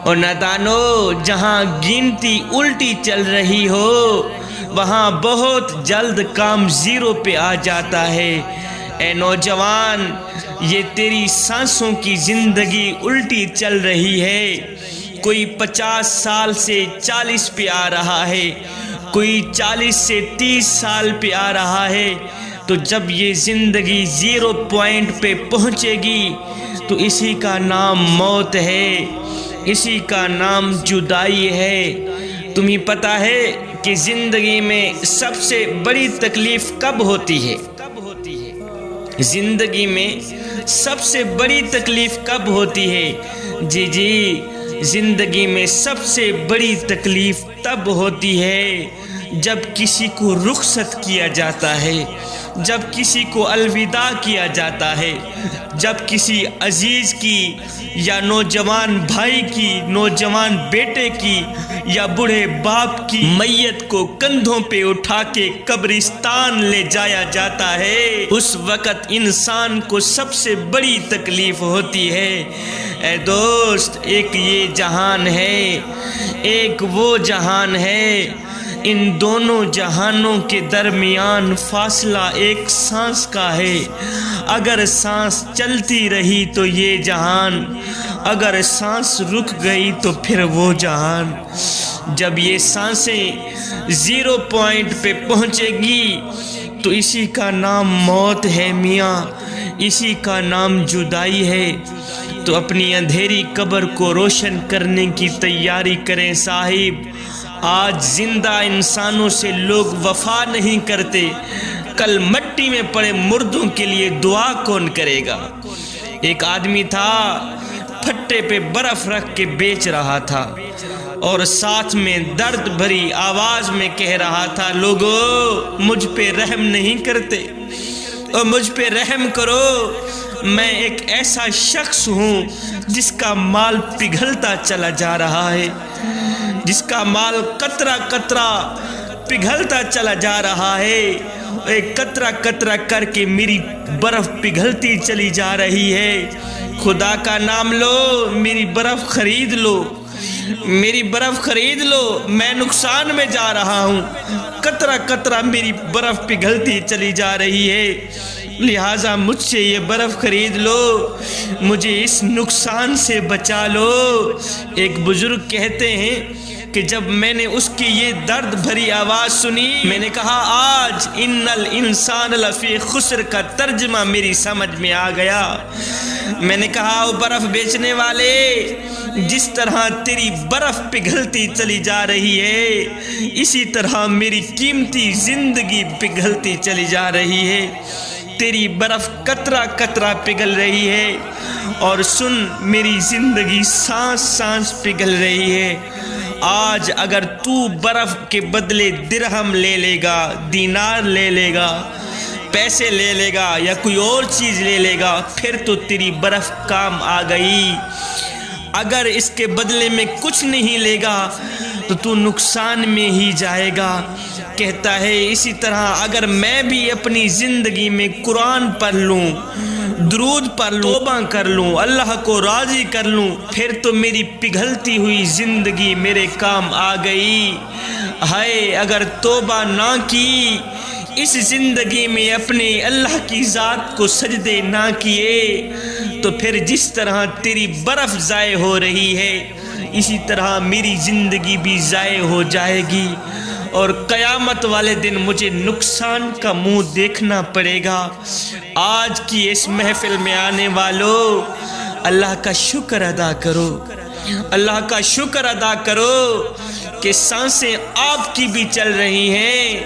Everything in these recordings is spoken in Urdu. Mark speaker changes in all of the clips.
Speaker 1: اور نادانو، جہاں گنتی الٹی چل رہی ہو وہاں بہت جلد کام زیرو پہ آ جاتا ہے۔ اے نوجوان، یہ تیری سانسوں کی زندگی الٹی چل رہی ہے۔ کوئی 50 سال سے 40 پہ آ رہا ہے، کوئی 40 سے 30 سال پہ آ رہا ہے۔ تو جب یہ زندگی 0 پوائنٹ پہ پہنچے گی تو اسی کا نام موت ہے، اسی کا نام جدائی ہے۔ تمہیں پتہ ہے کہ زندگی میں سب سے بڑی تکلیف کب ہوتی ہے؟ زندگی میں سب سے بڑی تکلیف کب ہوتی ہے؟ جی، زندگی میں سب سے بڑی تکلیف تب ہوتی ہے جب کسی کو رخصت کیا جاتا ہے، جب کسی کو الوداع کیا جاتا ہے، جب کسی عزیز کی یا نوجوان بھائی کی، نوجوان بیٹے کی یا بوڑھے باپ کی میت کو کندھوں پہ اٹھا کے قبرستان لے جایا جاتا ہے۔ اس وقت انسان کو سب سے بڑی تکلیف ہوتی ہے۔ اے دوست، ایک یہ جہان ہے، ایک وہ جہان ہے۔ ان دونوں جہانوں کے درمیان فاصلہ ایک سانس کا ہے۔ اگر سانس چلتی رہی تو یہ جہان، اگر سانس رک گئی تو پھر وہ جہان۔ جب یہ سانسیں 0 پوائنٹ پہ پہنچے گی تو اسی کا نام موت ہے میاں، اسی کا نام جدائی ہے۔ تو اپنی اندھیری قبر کو روشن کرنے کی تیاری کریں صاحب۔ آج زندہ انسانوں سے لوگ وفا نہیں کرتے، کل مٹی میں پڑے مردوں کے لیے دعا کون کرے گا؟ ایک آدمی تھا، پھٹے پہ برف رکھ کے بیچ رہا تھا اور ساتھ میں درد بھری آواز میں کہہ رہا تھا، لوگو مجھ پہ رحم نہیں کرتے اور مجھ پہ رحم کرو، میں ایک ایسا شخص ہوں جس کا مال پگھلتا چلا جا رہا ہے، جس کا مال قطرہ قطرہ پگھلتا چلا جا رہا ہے، ایک قطرہ قطرہ کر کے میری برف پگھلتی چلی جا رہی ہے۔ خدا کا نام لو، میری برف خرید لو، میری برف خرید لو، میں نقصان میں جا رہا ہوں، قطرہ قطرہ میری برف پگھلتی چلی جا رہی ہے، لہٰذا مجھ سے یہ برف خرید لو، مجھے اس نقصان سے بچا لو۔ ایک بزرگ کہتے ہیں کہ جب میں نے اس کی یہ درد بھری آواز سنی، میں نے کہا آج ان الانسان لفی خسر کا ترجمہ میری سمجھ میں آ گیا۔ میں نے کہا او برف بیچنے والے، جس طرح تیری برف پگھلتی چلی جا رہی ہے اسی طرح میری قیمتی زندگی پگھلتی چلی جا رہی ہے، تیری برف قطرہ قطرہ پگھل رہی ہے، اور سن میری زندگی سانس سانس پگھل رہی ہے۔ آج اگر تو برف کے بدلے درہم لے لے گا، دینار لے لے گا، پیسے لے لے گا یا کوئی اور چیز لے لے گا، پھر تو تیری برف کام آ گئی۔ اگر اس کے بدلے میں کچھ نہیں لے گا تو نقصان میں ہی جائے گا۔ کہتا ہے اسی طرح اگر میں بھی اپنی زندگی میں قرآن پڑھ لوں، درود پڑھ لوں، توبہ کر لوں، اللہ کو راضی کر لوں، پھر تو میری پگھلتی ہوئی زندگی میرے کام آ گئی۔ ہائے اگر توبہ نہ کی، اس زندگی میں اپنے اللہ کی ذات کو سجدے نہ کیے، تو پھر جس طرح تیری برف ضائع ہو رہی ہے اسی طرح میری زندگی بھی ضائع ہو جائے گی، اور قیامت والے دن مجھے نقصان کا منہ دیکھنا پڑے گا۔ آج کی اس محفل میں آنے والوں، اللہ کا شکر ادا کرو، اللہ کا شکر ادا کرو کہ سانسیں آپ کی بھی چل رہی ہیں،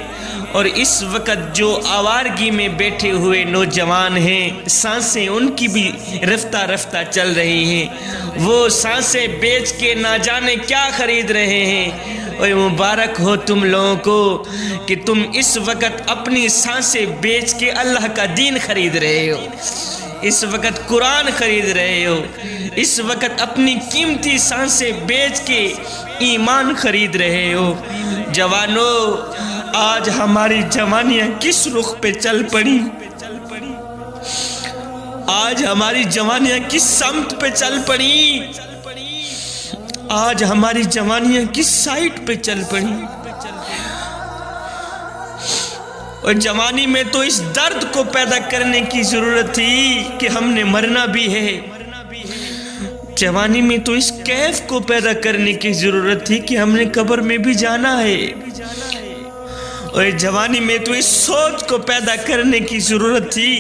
Speaker 1: اور اس وقت جو آوارگی میں بیٹھے ہوئے نوجوان ہیں سانسیں ان کی بھی رفتہ رفتہ چل رہی ہیں، وہ سانسیں بیچ کے نہ جانے کیا خرید رہے ہیں۔ اور مبارک ہو تم لوگوں کو کہ تم اس وقت اپنی سانسیں بیچ کے اللہ کا دین خرید رہے ہو، اس وقت قرآن خرید رہے ہو، اس وقت اپنی قیمتی سانسیں بیچ کے ایمان خرید رہے ہو۔ جوانوں، آج ہماری جوانیاں کس رخ پہ چل پڑی، آج ہماری جوانیاں کس سمت پہ چل پڑی۔ آج ہماری جوانیاں کس سائٹ پہ چل پڑی، اور جوانی میں تو اس درد کو پیدا کرنے کی ضرورت تھی کہ ہم نے مرنا بھی ہے، جوانی میں تو اس کیف کو پیدا کرنے کی ضرورت تھی کہ ہم نے قبر میں بھی جانا ہے، اور جوانی میں تو اس سوچ کو پیدا کرنے کی ضرورت تھی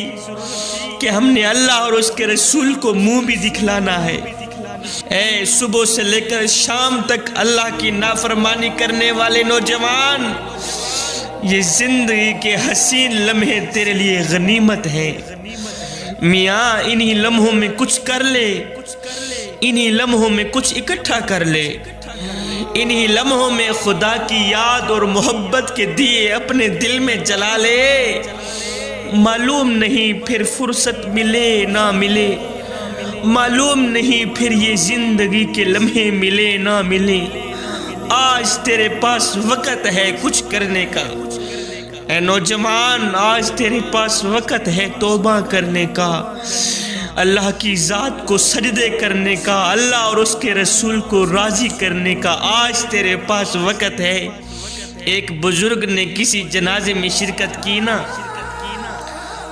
Speaker 1: کہ ہم نے اللہ اور اس کے رسول کو منہ بھی دکھلانا ہے۔ اے صبح سے لے کر شام تک اللہ کی نافرمانی کرنے والے نوجوان، یہ زندگی کے حسین لمحے تیرے لیے غنیمت ہے۔ میاں انہی لمحوں میں کچھ کر لے، انہی لمحوں میں کچھ اکٹھا کر لے، انہی لمحوں میں خدا کی یاد اور محبت کے دیے اپنے دل میں جلا لے۔ معلوم نہیں پھر فرصت ملے نہ ملے، معلوم نہیں پھر یہ زندگی کے لمحے ملے نہ ملے، آج تیرے پاس وقت ہے کچھ کرنے کا۔ اے نوجوان، آج تیرے پاس وقت ہے توبہ کرنے کا، اللہ کی ذات کو سجدے کرنے کا، اللہ اور اس کے رسول کو راضی کرنے کا، آج تیرے پاس وقت ہے۔ ایک بزرگ نے کسی جنازے میں شرکت کی نا،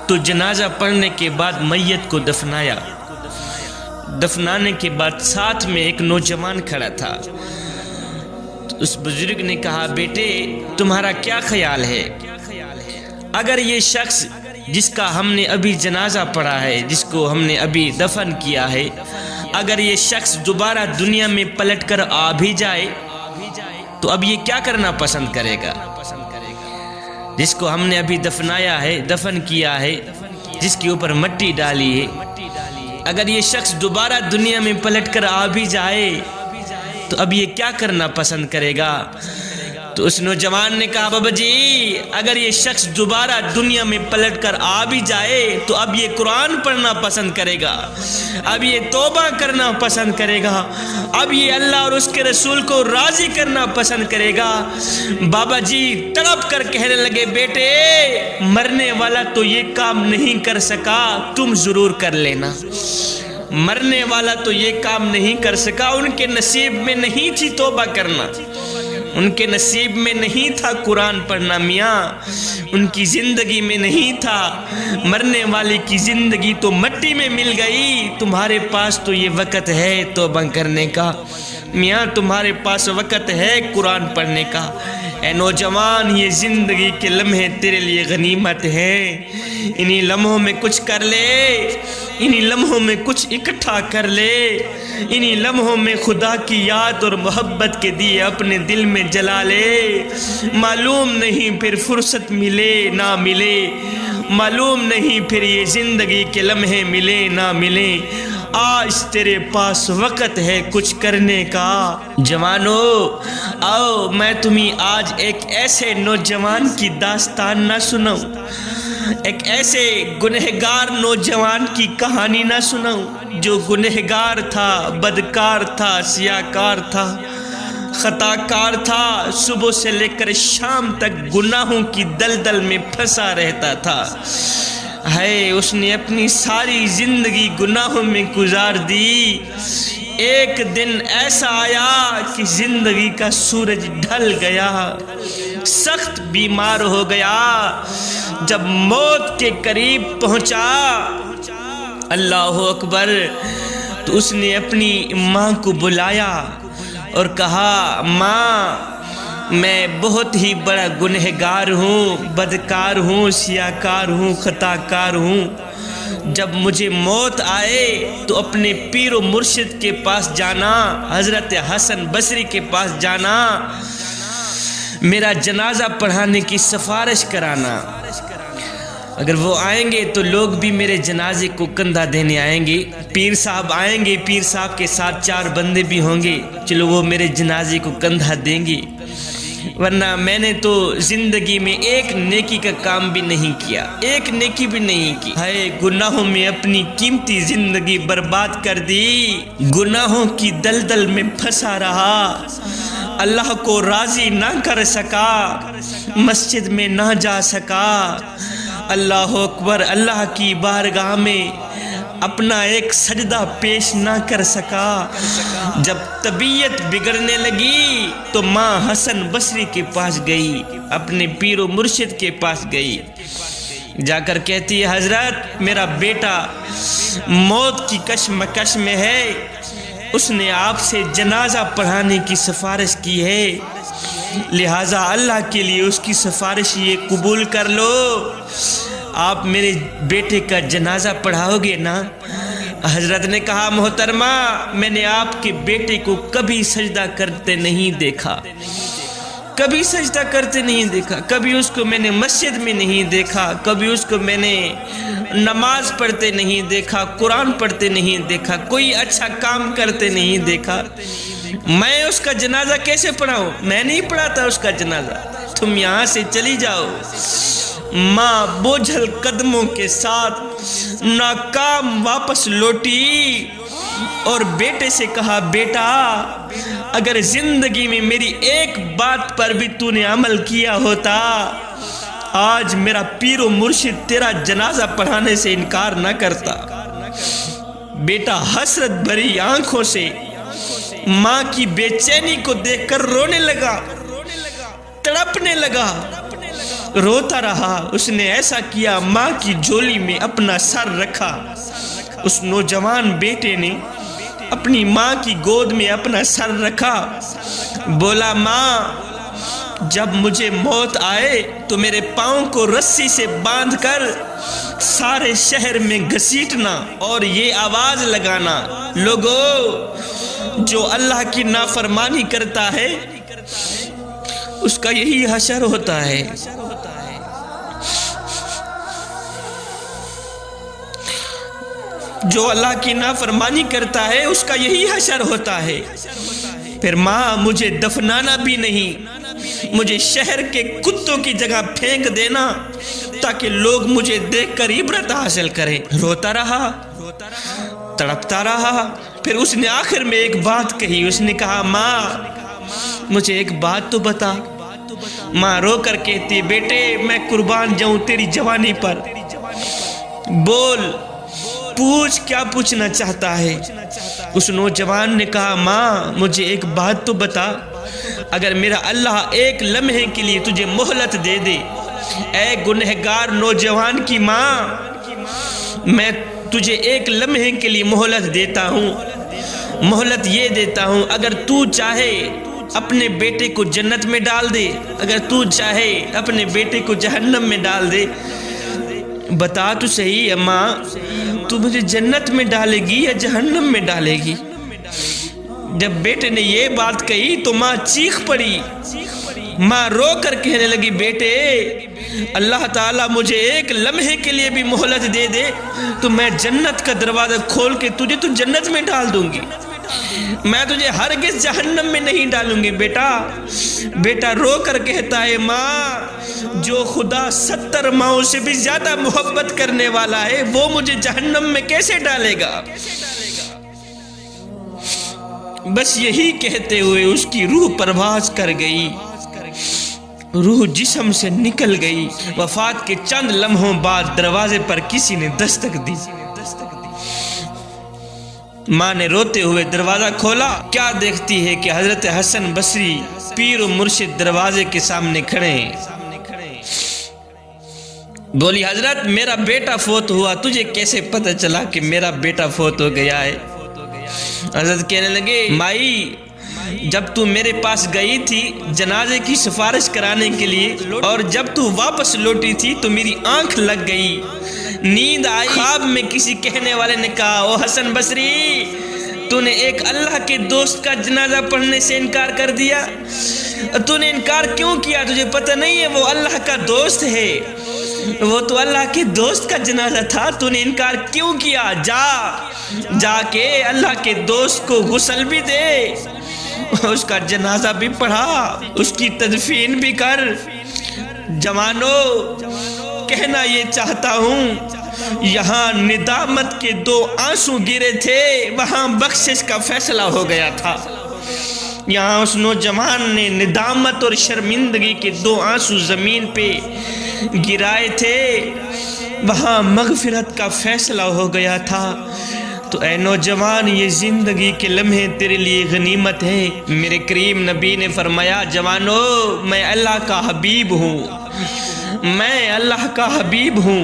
Speaker 1: تو جنازہ پڑھنے کے بعد میت کو دفنایا، دفنانے کے بعد ساتھ میں ایک نوجوان کھڑا تھا۔ اس بزرگ نے کہا، بیٹے تمہارا کیا خیال ہے، اگر یہ شخص جس کا ہم نے ابھی جنازہ پڑھا ہے، جس کو ہم نے ابھی دفن کیا ہے، اگر یہ شخص دوبارہ دنیا میں پلٹ کر آ بھی جائے تو اب یہ کیا کرنا پسند کرے گا؟ جس کو ہم نے ابھی دفنایا ہے، دفن کیا ہے، جس کے اوپر مٹی ڈالی ہے، اگر یہ شخص دوبارہ دنیا میں پلٹ کر آ بھی جائے تو اب یہ کیا کرنا پسند کرے گا؟ تو اس نوجوان نے کہا، بابا جی اگر یہ شخص دوبارہ دنیا میں پلٹ کر آ بھی جائے تو اب یہ قرآن پڑھنا پسند کرے گا، اب یہ توبہ کرنا پسند کرے گا، اب یہ اللہ اور اس کے رسول کو راضی کرنا پسند کرے گا۔ بابا جی تڑپ کر کہنے لگے، بیٹے مرنے والا تو یہ کام نہیں کر سکا، تم ضرور کر لینا۔ مرنے والا تو یہ کام نہیں کر سکا، ان کے نصیب میں نہیں تھی توبہ کرنا، ان کے نصیب میں نہیں تھا قرآن پڑھنا، میاں ان کی زندگی میں نہیں تھا، مرنے والے کی زندگی تو مٹی میں مل گئی، تمہارے پاس تو یہ وقت ہے توبہ کرنے کا، میاں تمہارے پاس وقت ہے قرآن پڑھنے کا۔ اے نوجوان، یہ زندگی کے لمحے تیرے لیے غنیمت ہیں، انہی لمحوں میں کچھ کر لے، انہی لمحوں میں کچھ اکٹھا کر لے، انہی لمحوں میں خدا کی یاد اور محبت کے دیے اپنے دل میں جلا لے۔ معلوم نہیں پھر فرصت ملے نہ ملے، معلوم نہیں پھر یہ زندگی کے لمحے ملے نہ ملے، آج تیرے پاس وقت ہے کچھ کرنے کا۔ جوانو آؤ میں تمہیں آج ایک ایسے نوجوان کی داستان نہ سناؤں، ایک ایسے گنہگار نوجوان کی کہانی نہ سناؤں جو گنہگار تھا، بدکار تھا، سیاکار تھا، خطا کار تھا، صبح سے لے کر شام تک گناہوں کی دلدل میں پھنسا رہتا تھا۔ ہے اس نے اپنی ساری زندگی گناہوں میں گزار دی، ایک دن ایسا آیا کہ زندگی کا سورج ڈھل گیا، سخت بیمار ہو گیا، جب موت کے قریب پہنچا، اللہ اکبر، تو اس نے اپنی ماں کو بلایا اور کہا، ماں میں بہت ہی بڑا گنہگار ہوں، بدکار ہوں، سیاکار ہوں، خطا کار ہوں، جب مجھے موت آئے تو اپنے پیر و مرشد کے پاس جانا، حضرت حسن بصری کے پاس جانا، میرا جنازہ پڑھانے کی سفارش کرانا، اگر وہ آئیں گے تو لوگ بھی میرے جنازے کو کندھا دینے آئیں گے، پیر صاحب آئیں گے، پیر صاحب کے ساتھ 4 بندے بھی ہوں گے، چلو وہ میرے جنازے کو کندھا دیں گے، ورنہ میں نے تو زندگی میں ایک نیکی کا کام بھی نہیں کیا، ایک نیکی بھی نہیں کی، ہے گناہوں میں اپنی قیمتی زندگی برباد کر دی، گناہوں کی دلدل میں پھنسا رہا، اللہ کو راضی نہ کر سکا، مسجد میں نہ جا سکا۔ اللہ اکبر، اللہ کی بارگاہ میں اپنا ایک سجدہ پیش نہ کر سکا۔ جب طبیعت بگڑنے لگی تو ماں حسن بصری کے پاس گئی، اپنے پیر و مرشد کے پاس گئی، جا کر کہتی ہے حضرت میرا بیٹا موت کی کشمکش میں ہے، اس نے آپ سے جنازہ پڑھانے کی سفارش کی ہے، لہٰذا اللہ کے لیے اس کی سفارش یہ قبول کر لو، آپ میرے بیٹے کا جنازہ پڑھاؤ گے نا؟ حضرت نے کہا محترمہ میں نے آپ کے بیٹے کو کبھی سجدہ کرتے نہیں دیکھا، کبھی سجدہ کرتے نہیں دیکھا، کبھی اس کو میں نے مسجد میں نہیں دیکھا، کبھی اس کو میں نے نماز پڑھتے نہیں دیکھا، قرآن پڑھتے نہیں دیکھا، کوئی اچھا کام کرتے نہیں دیکھا، میں اس کا جنازہ کیسے پڑھاؤں؟ میں نہیں پڑھاتا اس کا جنازہ، تم یہاں سے چلی جاؤ۔ ماں بوجھل قدموں کے ساتھ ناکام واپس لوٹی اور بیٹے سے کہا بیٹا اگر زندگی میں میری ایک بات پر بھی تو نے عمل کیا ہوتا آج میرا پیر و مرشد تیرا جنازہ پڑھانے سے انکار نہ کرتا۔ بیٹا حسرت بھری آنکھوں سے ماں کی بے چینی کو دیکھ کر رونے لگا، تڑپنے لگا، روتا رہا۔ اس نے ایسا کیا ماں کی جھولی میں اپنا سر رکھا۔ اس نوجوان بیٹے نے اپنی ماں کی گود میں اپنا سر رکھا، بولا ماں جب مجھے موت آئے تو میرے پاؤں کو رسی سے باندھ کر سارے شہر میں گھسیٹنا اور یہ آواز لگانا، لوگو جو اللہ کی نافرمانی کرتا ہے اس کا یہی حشر ہوتا ہے۔ جو اللہ کی نافرمانی کرتا ہے اس کا یہی حشر ہوتا ہے۔ پھر ماں مجھے دفنانا بھی نہیں، مجھے شہر کے کتوں کی جگہ پھینک دینا تاکہ لوگ مجھے دیکھ کر عبرت حاصل کریں۔ روتا رہا، تڑپتا رہا۔ پھر اس نے آخر میں ایک بات کہی، اس نے کہا ماں مجھے ایک بات تو بتا۔ ماں رو کر کہتی بیٹے میں قربان جاؤں تیری جوانی پر، بول پوچھ کیا پوچھنا چاہتا ہے۔ اس نوجوان نے کہا ماں مجھے ایک بات تو بتا، اگر میرا اللہ ایک لمحے کے لیے تجھے مہلت دے دے، اے گنہگار نوجوان کی ماں میں تجھے ایک لمحے کے لیے مہلت دیتا ہوں، مہلت یہ دیتا ہوں اگر تو چاہے اپنے بیٹے کو جنت میں ڈال دے، اگر تو چاہے اپنے بیٹے کو جہنم میں ڈال دے، بتا تو صحیح ہے ماں تو مجھے جنت میں ڈالے گی یا جہنم میں ڈالے گی؟ جب بیٹے نے یہ بات کہی تو ماں چیخ پڑی، ماں رو کر کہنے لگی بیٹے اللہ تعالیٰ مجھے ایک لمحے کے لیے بھی مہلت دے دے تو میں جنت کا دروازہ کھول کے تجھے تو جنت میں ڈال دوں گی، میں تجھے ہرگز جہنم میں نہیں ڈالوں گی۔ بیٹا رو کر کہتا ہے ماں جو خدا 70 ماؤں سے بھی زیادہ محبت کرنے والا ہے وہ مجھے جہنم میں کیسے ڈالے گا؟ بس یہی کہتے ہوئے اس کی روح پرواز کر گئی، روح جسم سے نکل گئی۔ وفات کے چند لمحوں بعد دروازے پر کسی نے دستک دی۔ ماں نے روتے ہوئے دروازہ کھولا، کیا دیکھتی ہے کہ حضرت حسن بصری پیر و مرشد دروازے کے سامنے کھڑے ہیں۔ بولی حضرت میرا بیٹا فوت ہوا، تجھے کیسے پتہ چلا کہ میرا بیٹا فوت ہو گیا ہے؟ حضرت کہنے لگے مائی جب تو میرے پاس گئی تھی جنازے کی سفارش کرانے کے لیے اور جب تو واپس لوٹی تھی تو میری آنکھ لگ گئی، نیند آئی، خواب میں کسی کہنے والے نے کہا او حسن بصری تو نے ایک اللہ کے دوست کا جنازہ پڑھنے سے انکار کر دیا، تو نے انکار کیوں کیا؟ تجھے پتہ نہیں ہے وہ اللہ کا دوست ہے، وہ تو اللہ کے دوست کا جنازہ تھا، تو نے انکار کیوں کیا؟ جا کے اللہ کے دوست کو غسل بھی دے، اس کا جنازہ بھی پڑھا، اس کی تدفین بھی کر۔ جوانو کہنا یہ چاہتا ہوں یہاں ندامت کے 2 آنسو گرے تھے، وہاں بخشش کا فیصلہ ہو گیا تھا۔ یہاں اس نوجوان نے ندامت اور شرمندگی کے 2 آنسو زمین پہ گرائے تھے، وہاں مغفرت کا فیصلہ ہو گیا تھا۔ تو اے نوجوان، یہ زندگی کے لمحے تیرے لیے غنیمت ہے۔ میرے کریم نبی نے فرمایا، جوانو میں اللہ کا حبیب ہوں، میں اللہ کا حبیب ہوں۔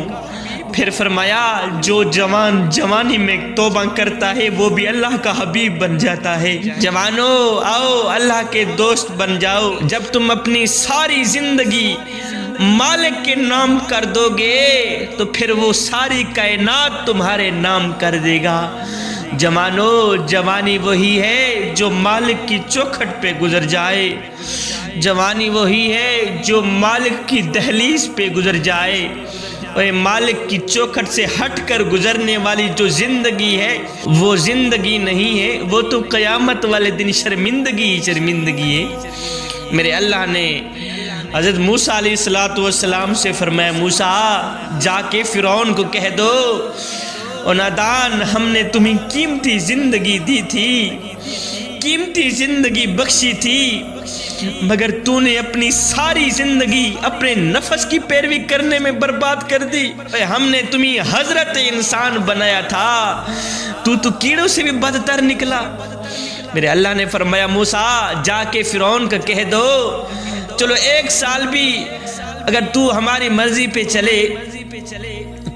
Speaker 1: پھر فرمایا، جو جوان جوانی میں توبہ کرتا ہے وہ بھی اللہ کا حبیب بن جاتا ہے۔ جوانو آؤ اللہ کے دوست بن جاؤ۔ جب تم اپنی ساری زندگی مالک کے نام کر دو گے تو پھر وہ ساری کائنات تمہارے نام کر دے گا۔ جوانو جوانی وہی ہے جو مالک کی چوکھٹ پہ گزر جائے، جوانی وہی ہے جو مالک کی دہلیز پہ گزر جائے۔ اور مالک کی چوکھٹ سے ہٹ کر گزرنے والی جو زندگی ہے وہ زندگی نہیں ہے، وہ تو قیامت والے دن شرمندگی شرمندگی ہے۔ میرے اللہ نے حضرت موسیٰ علیہ السلام سے فرمایا، موسیٰ جا کے فرعون کو کہہ دو، او نادان، ہم نے تمہیں قیمتی زندگی دی تھی، قیمتی زندگی بخشی تھی، مگر تو نے اپنی ساری زندگی اپنے نفس کی پیروی کرنے میں برباد کر دی۔ ہم نے تمہیں حضرت انسان بنایا تھا، تو کیڑوں سے بھی بدتر نکلا۔ میرے اللہ نے فرمایا، موسیٰ جا کے فرعون کا کہہ دو، چلو 1 سال بھی اگر تو ہماری مرضی پہ چلے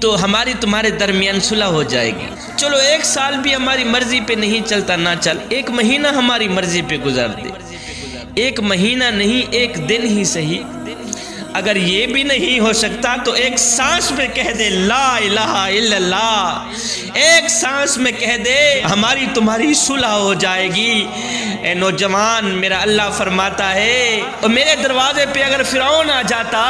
Speaker 1: تو ہماری تمہارے درمیان صلح ہو جائے گی۔ چلو 1 سال بھی ہماری مرضی پہ نہیں چلتا، نہ چل، 1 مہینہ ہماری مرضی پہ گزار دے، 1 مہینہ نہیں 1 دن ہی صحیح۔ اگر یہ بھی نہیں ہو سکتا تو 1 سانس میں کہہ دے لا الہ الا اللہ، 1 سانس میں کہہ دے ہماری تمہاری صلح ہو جائے گی۔ اے نوجوان، میرا اللہ فرماتا ہے، اور میرے دروازے پہ اگر فرعون آ جاتا،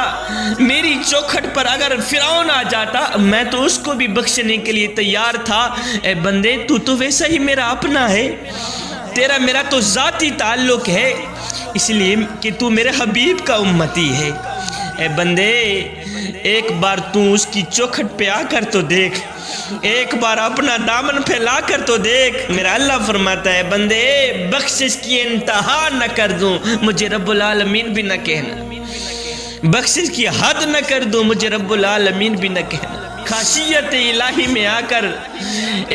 Speaker 1: میری چوکھٹ پر اگر فرعون آ جاتا، میں تو اس کو بھی بخشنے کے لیے تیار تھا۔ اے بندے، تو ویسا ہی میرا اپنا ہے، تیرا میرا تو ذاتی تعلق ہے، اس لیے کہ تو میرے حبیب کا امتی ہے۔ اے بندے، ایک بار تو اس کی چوکھٹ پہ آ کر تو دیکھ، ایک بار اپنا دامن پھیلا کر تو دیکھ۔ میرا اللہ فرماتا ہے، بندے بخشش کی انتہا نہ کر دوں، مجھے رب العالمین بھی نہ کہنا، بخشش کی حد نہ کر دوں، مجھے رب العالمین بھی نہ کہنا۔ خاشیت الہی میں آ کر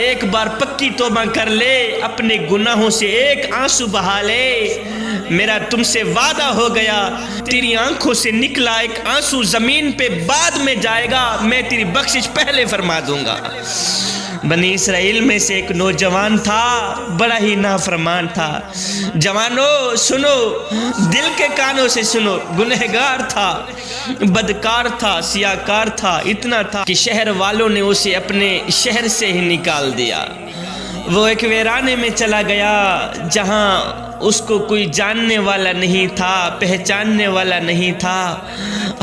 Speaker 1: ایک بار پکی توبہ کر لے، اپنے گناہوں سے 1 آنسو بہا لے، میرا تم سے وعدہ ہو گیا، تیری آنکھوں سے نکلا 1 آنسو زمین پہ بعد میں جائے گا، میں تیری بخشش پہلے فرما دوں گا۔ بنی اسرائیل میں سے ایک نوجوان تھا، بڑا ہی نافرمان تھا۔ جوانو سنو، دل کے کانوں سے سنو، گنہگار تھا، بدکار تھا، سیاکار تھا، اتنا تھا کہ شہر والوں نے اسے اپنے شہر سے ہی نکال دیا۔ وہ ایک ویرانے میں چلا گیا جہاں اس کو کوئی جاننے والا نہیں تھا، پہچاننے والا نہیں تھا۔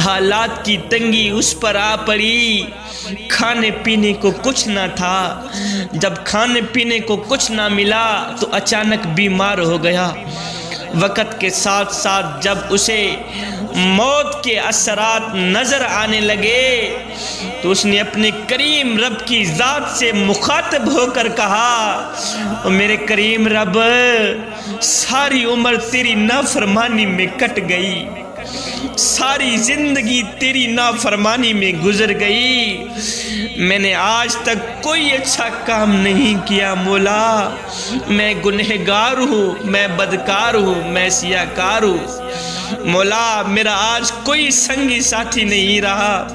Speaker 1: حالات کی تنگی اس پر آ پڑی، کھانے پینے کو کچھ نہ تھا۔ جب کھانے پینے کو کچھ نہ ملا تو اچانک بیمار ہو گیا۔ وقت کے ساتھ ساتھ جب اسے موت کے اثرات نظر آنے لگے تو اس نے اپنے کریم رب کی ذات سے مخاطب ہو کر کہا، میرے کریم رب، ساری عمر تیری نافرمانی میں کٹ گئی، ساری زندگی تیری نافرمانی میں گزر گئی، میں نے آج تک کوئی اچھا کام نہیں کیا مولا، میں گنہگار ہوں، میں بدکار ہوں، میں سیاکار ہوں مولا، میرا آج کوئی سنگی ساتھی نہیں رہا،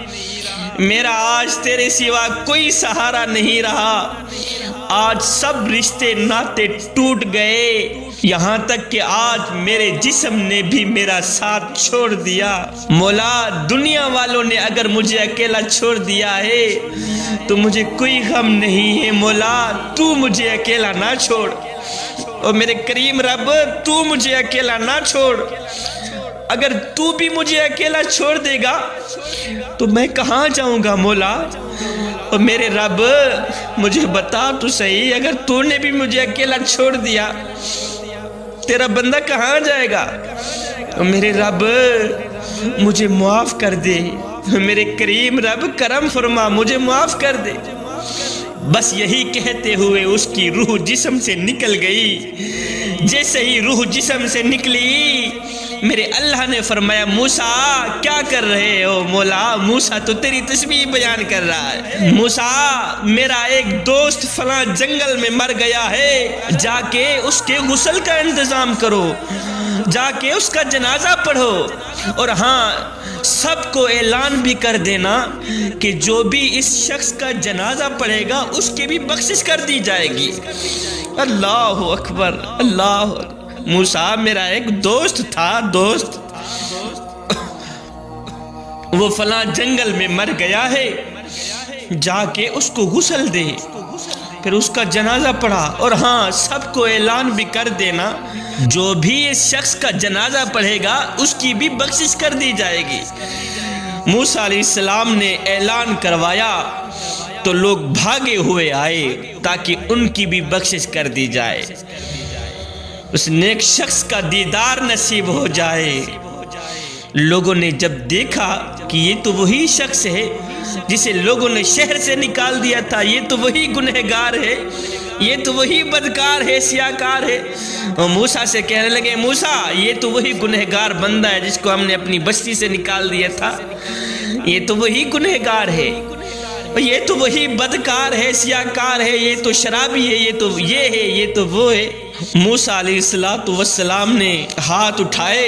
Speaker 1: میرا آج تیرے سوا کوئی سہارا نہیں رہا، آج سب رشتے ناتے ٹوٹ گئے، یہاں تک کہ آج میرے جسم نے بھی میرا ساتھ چھوڑ دیا۔ مولا، دنیا والوں نے اگر مجھے اکیلا چھوڑ دیا ہے تو مجھے کوئی غم نہیں ہے مولا، تو مجھے اکیلا نہ چھوڑ، اور میرے کریم رب تو مجھے اکیلا نہ چھوڑ، اگر تو بھی مجھے اکیلا چھوڑ دے گا تو میں کہاں جاؤں گا مولا، اور میرے رب مجھے بتا تو صحیح، اگر تو نے بھی مجھے اکیلا چھوڑ دیا تیرا بندہ کہاں جائے گا، اور میرے رب مجھے معاف کر دے، میرے کریم رب کرم فرما، مجھے معاف کر دے۔ بس یہی کہتے ہوئے اس کی روح جسم سے نکل گئی۔ جیسے ہی روح جسم سے نکلی، میرے اللہ نے فرمایا موسیٰ کیا کر رہے ہو؟ مولا موسیٰ تو تیری تسبیح بیان کر رہا ہے۔ موسیٰ میرا ایک دوست فلاں جنگل میں مر گیا ہے، جا کے اس کے غسل کا انتظام کرو، جا کے اس کا جنازہ پڑھو، اور ہاں سب کو اعلان بھی کر دینا کہ جو بھی اس شخص کا جنازہ پڑھے گا اس کی بھی بخشش کر دی جائے گی۔ اللہ اکبر، اللہ اکبر۔ موسیٰ میرا ایک دوست تھا، دوست وہ فلاں جنگل میں مر گیا ہے، جا کے اس کو غسل دے، پھر اس کا جنازہ پڑھا، اور ہاں سب کو اعلان بھی کر دینا جو بھی اس شخص کا جنازہ پڑھے گا اس کی بھی بخشش کر دی جائے گی۔ موسیٰ علیہ السلام نے اعلان کروایا تو لوگ بھاگے ہوئے آئے تاکہ ان کی بھی بخشش کر دی جائے، اس نیک شخص کا دیدار نصیب ہو جائے۔ لوگوں نے جب دیکھا کہ یہ تو وہی شخص ہے جسے لوگوں نے شہر سے نکال دیا تھا، یہ تو وہی گنہگار ہے، یہ تو وہی بدکار ہے، سیاکار ہے، اور موسیٰ سے کہنے لگے موسیٰ یہ تو وہی گنہگار بندہ ہے جس کو ہم نے اپنی بستی سے نکال دیا تھا، یہ تو وہی گنہگار ہے، یہ تو وہی بدکار ہے، سیاکار ہے، یہ تو شرابی ہے، یہ تو یہ ہے، یہ تو وہ ہے۔ موسیٰ علیہ السلام نے ہاتھ اٹھائے،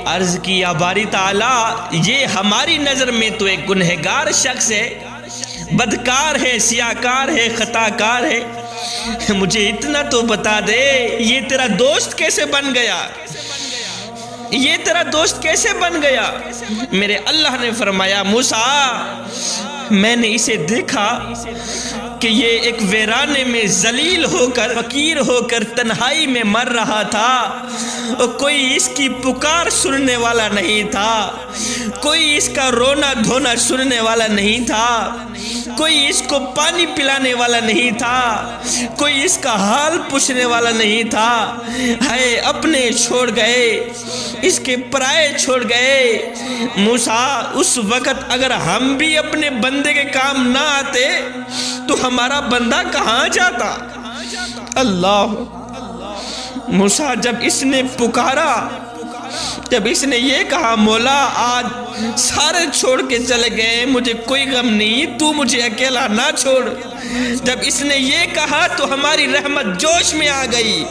Speaker 1: عرض کی یا باری تعالی یہ ہماری نظر میں تو ایک گنہگار شخص ہے، بدکار ہے، سیاکار ہے، خطاکار ہے، مجھے اتنا تو بتا دے یہ تیرا دوست کیسے بن گیا، یہ تیرا دوست کیسے بن گیا؟ میرے اللہ نے فرمایا موسیٰ میں نے اسے دیکھا کہ یہ ایک ویرانے میں ذلیل ہو کر، فقیر ہو کر تنہائی میں مر رہا تھا، اور کوئی اس کی پکار سننے والا نہیں تھا، کوئی اس کا رونا دھونا سننے والا نہیں تھا، کوئی اس کو پانی پلانے والا نہیں تھا، کوئی اس کا حال پوچھنے والا نہیں تھا، ہے اپنے چھوڑ گئے، اس کے پرائے چھوڑ گئے۔ موسیٰ اس وقت اگر ہم بھی اپنے بندے کے کام نہ آتے تو ہمارا بندہ کہاں جاتا؟ اللہ۔ موسیٰ جب اس نے پکارا، جب اس نے یہ کہا مولا آج سارے چھوڑ کے چلے گئے، مجھے کوئی غم نہیں، تو مجھے اکیلا نہ چھوڑ، جب اس نے یہ کہا تو ہماری رحمت جوش میں آ گئی۔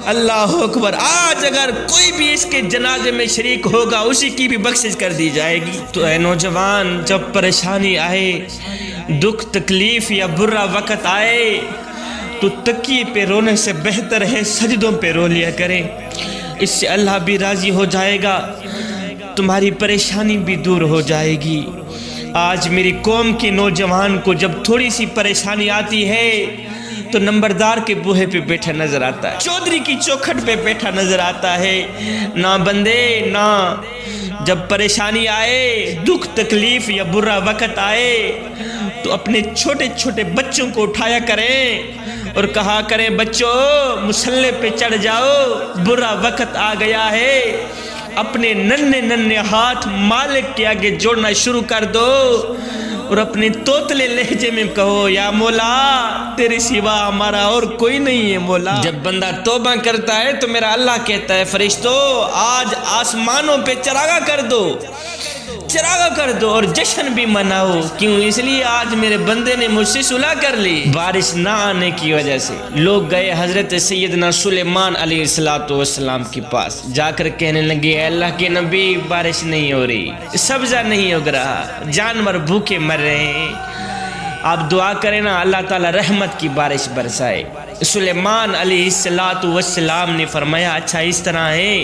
Speaker 1: اللہ اکبر۔ آج اگر کوئی بھی اس کے جنازے میں شریک ہوگا اسی کی بھی بخشش کر دی جائے گی۔ تو اے نوجوان، جب پریشانی آئے، دکھ تکلیف یا برا وقت آئے تو تکیے پہ رونے سے بہتر ہے سجدوں پہ رو لیا کریں، اس سے اللہ بھی راضی ہو جائے گا، تمہاری پریشانی بھی دور ہو جائے گی۔ آج میری قوم کے نوجوان کو جب تھوڑی سی پریشانی آتی ہے تو نمبردار کے بوہے پہ بیٹھا نظر آتا ہے، چودھری کی چوکھٹ پہ بیٹھا نظر آتا ہے۔ نہ بندے، نہ جب پریشانی آئے، دکھ تکلیف یا برا وقت آئے تو اپنے چھوٹے چھوٹے بچوں کو اٹھایا کریں اور کہا کریں بچوں مصلے پہ چڑھ جاؤ، برا وقت آ گیا ہے، اپنے ننھے ننھے ہاتھ مالک کے آگے جوڑنا شروع کر دو اور اپنے توتلے لہجے میں کہو یا مولا تیرے سوا ہمارا اور کوئی نہیں ہے مولا۔ جب بندہ توبہ کرتا ہے تو میرا اللہ کہتا ہے فرشتوں آج آسمانوں پہ چراغاں کر دو، چراغاں کر دو اور جشن بھی مناؤ۔ کیوں؟ اس لیے آج میرے بندے نے مجھ سے صلح کر لی۔ بارش نہ آنے کی وجہ سے لوگ گئے حضرت سیدنا سلیمان علیہ السلام کے پاس، جا کر کہنے لگے اے اللہ کے نبی بارش نہیں ہو رہی، سبزہ نہیں اگ رہا، جانور بھوکے مر رہے ہیں، آپ دعا کریں نا اللہ تعالی رحمت کی بارش برسائے۔ سلیمان علیہ السلام نے فرمایا اچھا اس طرح ہے،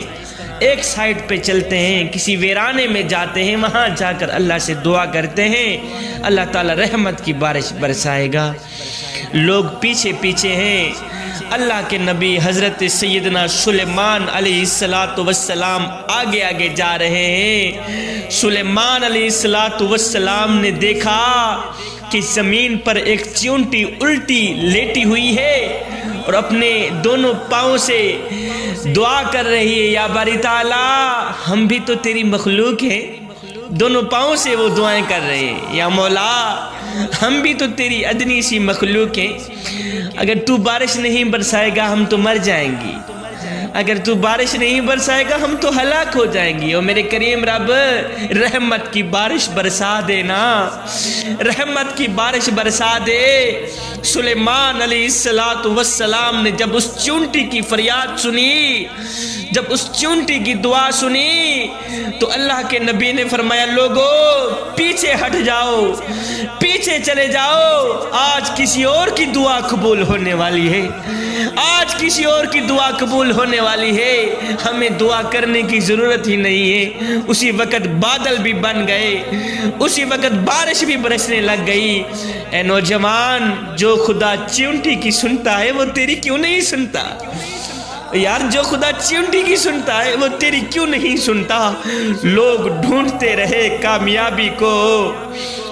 Speaker 1: ایک سائٹ پہ چلتے ہیں، کسی ویرانے میں جاتے ہیں، وہاں جا کر اللہ سے دعا کرتے ہیں، اللہ تعالی رحمت کی بارش برسائے گا۔ لوگ پیچھے پیچھے ہیں، اللہ کے نبی حضرت سیدنا سلیمان علیہ السلام آگے آگے جا رہے ہیں۔ سلیمان علیہ السلام نے دیکھا کہ زمین پر ایک چیونٹی الٹی لیٹی ہوئی ہے اور اپنے دونوں پاؤں سے دعا کر رہی ہے یا باری تعالی ہم بھی تو تیری مخلوق ہیں، دونوں پاؤں سے وہ دعائیں کر رہے ہیں، یا مولا ہم بھی تو تیری ادنی سی مخلوق ہیں، اگر تو بارش نہیں برسائے گا ہم تو مر جائیں گی، اگر تو بارش نہیں برسائے گا ہم تو ہلاک ہو جائیں گی۔ اور میرے کریم رب رحمت کی بارش برسا دینا، رحمت کی بارش برسا دے۔ سلیمان علیہ السلام نے جب اس چونٹی کی فریاد سنی، جب اس چونٹی کی دعا سنی تو اللہ کے نبی نے فرمایا لوگو پیچھے ہٹ جاؤ، پیچھے چلے جاؤ، آج کسی اور کی دعا قبول ہونے والی ہے، آج کسی اور کی دعا قبول ہونے والی ہے، ہمیں دعا کرنے کی ضرورت ہی نہیں ہے۔ اسی وقت بادل بھی بن گئے، اسی وقت بارش بھی برسنے لگ گئی۔ اے نوجوان، جو خدا چونٹی کی سنتا ہے وہ تیری کیوں نہیں سنتا؟ یار جو خدا چونٹی کی سنتا ہے وہ تیری کیوں نہیں سنتا؟ لوگ ڈھونڈتے رہے کامیابی کو،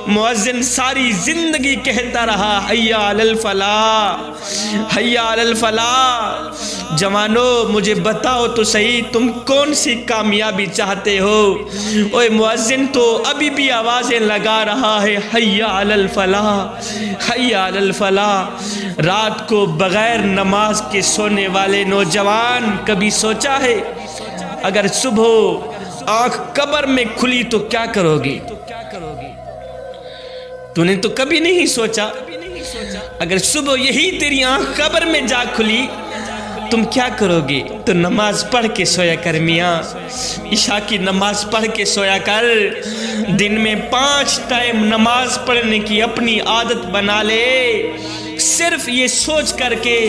Speaker 1: مؤذن ساری زندگی کہتا رہا حی علی الفلاح، حی علی الفلاح۔ جوانو مجھے بتاؤ تو صحیح تم کون سی کامیابی چاہتے ہو؟ اوے مؤذن تو ابھی بھی آوازیں لگا رہا ہے حی علی الفلاح، حی علی الفلاح۔ رات کو بغیر نماز کے سونے والے نوجوان کبھی سوچا ہے اگر صبح آنکھ قبر میں کھلی تو کیا کرو گے؟ تو نے تو کبھی نہیں سوچا اگر صبح یہی تیری آنکھ قبر میں جا کھلی تم کیا کرو گے؟ تو نماز پڑھ کے سویا کر میاں، عشاء کی نماز پڑھ کے سویا کر، دن میں 5 ٹائم نماز پڑھنے کی اپنی عادت بنا لے، صرف یہ سوچ کر کے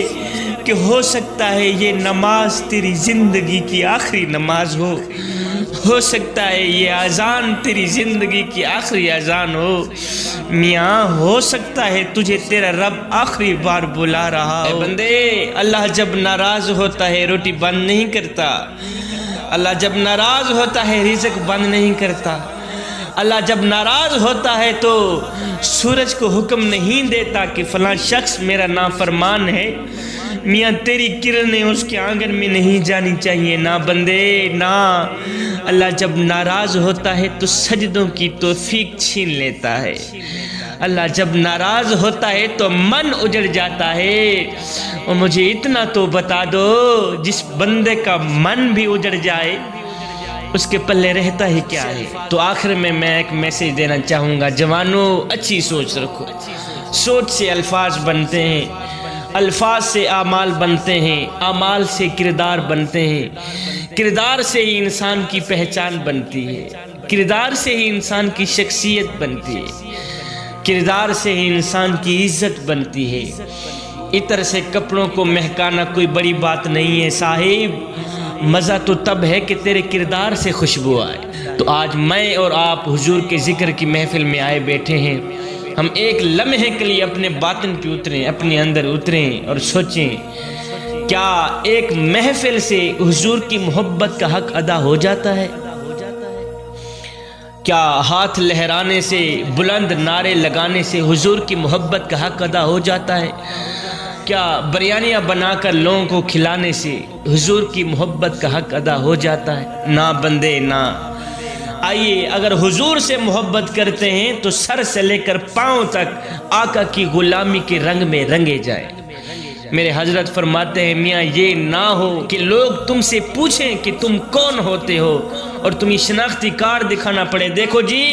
Speaker 1: کہ ہو سکتا ہے یہ نماز تیری زندگی کی آخری نماز ہو سکتا ہے یہ اذان تیری زندگی کی آخری اذان ہو، میاں ہو سکتا ہے تجھے تیرا رب آخری بار بلا رہا ہو۔ اے بندے، اللہ جب ناراض ہوتا ہے روٹی بند نہیں کرتا، اللہ جب ناراض ہوتا ہے رزق بند نہیں کرتا، اللہ جب ناراض ہوتا ہے تو سورج کو حکم نہیں دیتا کہ فلاں شخص میرا نافرمان ہے، میاں تیری کرنیں اس کے آنگن میں نہیں جانی چاہیے، نہ بندے نہ۔ اللہ جب ناراض ہوتا ہے تو سجدوں کی توفیق چھین لیتا ہے، اللہ جب ناراض ہوتا ہے تو من اجڑ جاتا ہے۔ اور مجھے اتنا تو بتا دو جس بندے کا من بھی اجڑ جائے اس کے پلے رہتا ہی کیا ہے؟ تو آخر میں ایک میسیج دینا چاہوں گا، جوانوں اچھی سوچ رکھو، سوچ سے الفاظ بنتے ہیں، الفاظ سے اعمال بنتے ہیں، اعمال سے کردار بنتے ہیں، کردار سے ہی انسان کی پہچان بنتی ہے، کردار سے ہی انسان کی شخصیت بنتی ہے، کردار سے ہی انسان کی عزت بنتی ہے۔ عطر سے کپڑوں کو مہکانا کوئی بڑی بات نہیں ہے صاحب، مزہ تو تب ہے کہ تیرے کردار سے خوشبو آئے۔ تو آج میں اور آپ حضور کے ذکر کی محفل میں آئے بیٹھے ہیں، ہم ایک لمحے کے لیے اپنے باطن پہ اتریں، اپنے اندر اتریں اور سوچیں کیا ایک محفل سے حضور کی محبت کا حق ادا ہو جاتا ہے؟ کیا ہاتھ لہرانے سے، بلند نعرے لگانے سے حضور کی محبت کا حق ادا ہو جاتا ہے؟ کیا بریانیاں بنا کر لوگوں کو کھلانے سے حضور کی محبت کا حق ادا ہو جاتا ہے؟ نہ بندے نہ۔ آئیے اگر حضور سے محبت کرتے ہیں تو سر سے لے کر پاؤں تک آقا کی غلامی کے رنگ میں رنگے جائیں۔ میرے حضرت فرماتے ہیں میاں یہ نہ ہو کہ لوگ تم سے پوچھیں کہ تم کون ہوتے ہو اور تمہیں شناختی کارڈ دکھانا پڑے، دیکھو جی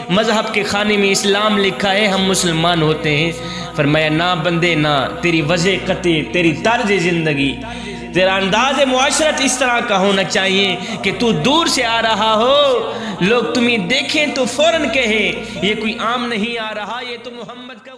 Speaker 1: مذہب کے خانے میں اسلام لکھا ہے ہم مسلمان ہوتے ہیں۔ فرمایا نہ بندے نہ، تیری وجہ قطع، تیری طرز زندگی، تیرا انداز معاشرت اس طرح کا ہونا چاہیے کہ تو دور سے آ رہا ہو لوگ تمہیں دیکھیں تو فوراً کہیں یہ کوئی عام نہیں آ رہا، یہ تو محمد کا